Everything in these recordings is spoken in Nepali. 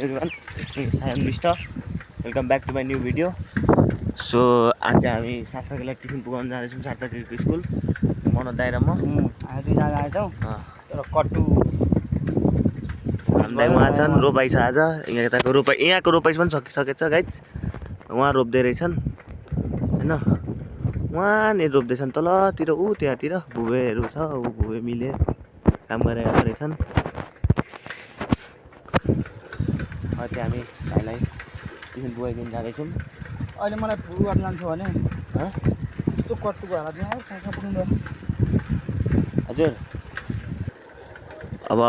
everyone, I am Mr. Welcome back to my new video. So आज हामी 7 बेला टिफिन पुगाउन जाँदैछौँ 7 बजेको स्कुल मनोज दाइ र म आज दुईजना आएछौँ तर कट्टु हामीलाई उहाँ छन् रोपाइ छ आज यताको रोपाइ पनि सकिसकेछ गाइज उहाँ रोप्दै रहेछन् हैन उहाँले रोप्दैछन् तलतिर त्यहाँतिर भुवेहरू छ भुवे मिले काम गरेका रहेछन् अहिले हामी भाइलाई टिफिन पुगाइदिन जाँदैछौँ अहिले मलाई फुल गर्न जान्छु भने यस्तो कट्टुको हालत यहाँ हजुर अब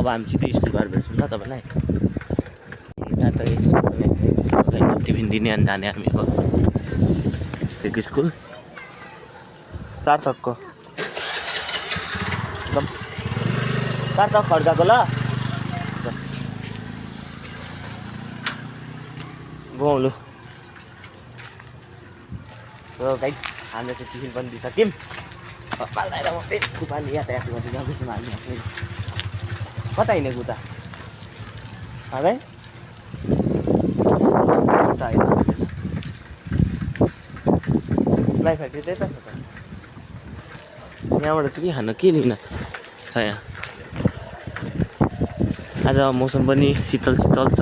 हामी सिधै स्कुल गएर भेट्छौँ ल तपाईँलाई टिफिन दिने अनि जाने हामी अब एक स्कुल सार्थकको एकदम सार्थक खड्काको ल गाउँलु र गाइस हामीले चाहिँ टिफिन पनि दिइसक्यौँ पाल्दैन म फेरि कुपाले यातायात गर्दै जाँदैछौँ हामी कता हिँडेको उता है फ्लाइ फ्याक्ट्री त्यही त छ त यहाँबाट चाहिँ के खानु के लिन छ यहाँ आज मौसम पनि शीतल शीतल छ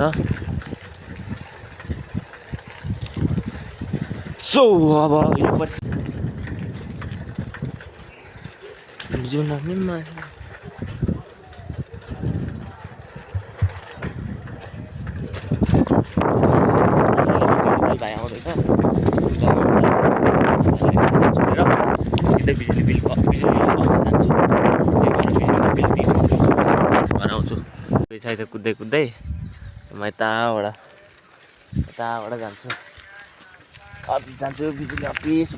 सो अब यो पछि जुन निम्मा भाइ आउँदैछ सिधै बिजुली बिल आउँछु पैसा कुद्दै कुद्दै म यताबाट जान्छु अफिस जान्छु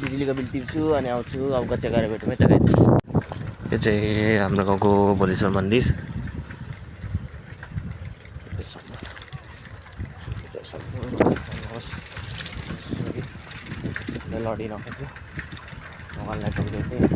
बिजुलीको बिल तिर्छु अनि आउँछु अब गच्चा गएर भेटौँ है त गाइस यो चाहिँ हाम्रो गाउँको भोलेश्वर मन्दिर लडिरहेको छु भगवान्लाई टोक्दै थिएँ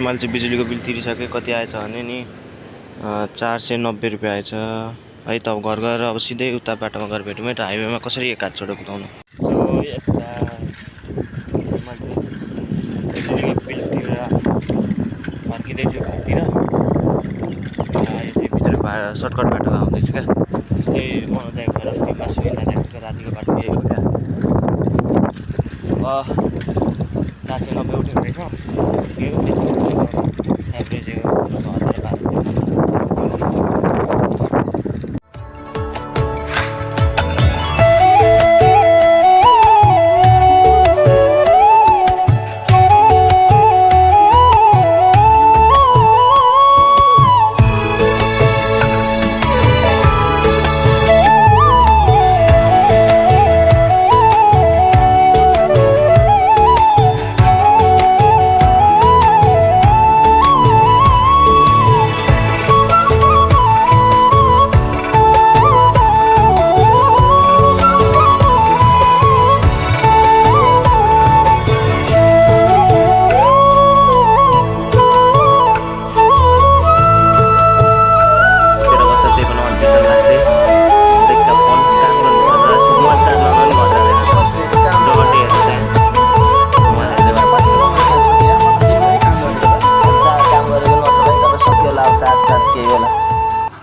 मैले चाहिँ बिजुलीको बिल तिरिसकेँ कति आएछ भने नि 490 रुपियाँ आएछ है त अब घर गएर अब सिधै उता बाटोमा गएर भेटौँ है त हाइवेमा कसरी एक हात छोडेर कुदाउनु बिजुलीको बिल तिरेर फर्किँदैछु घरतिर यो चाहिँ भित्र सर्टकट बाटो आउँदैछु क्या त्यही मनोदाय घर अस्ति मासु लिँदा रातिको बाटो यही हो क्या अब 490 उठेको रहेछ एभरेज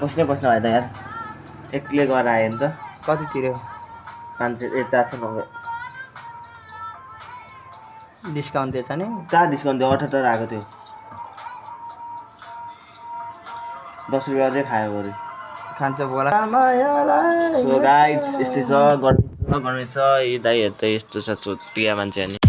1012 बस्नु भयो त यार एक्लै गएर आयो नि त कति तिर्यो 490 डिस्काउन्ट दिएछ नि कहाँ डिस्काउन्ट दियो 78 आएको थियो 10 रुपियाँ अझै खायो बरु खान्छ बोला सो गाइज यस्तै छ गर्मी छ यी दाइहरू त यस्तो छ चोटिया मान्छे अनि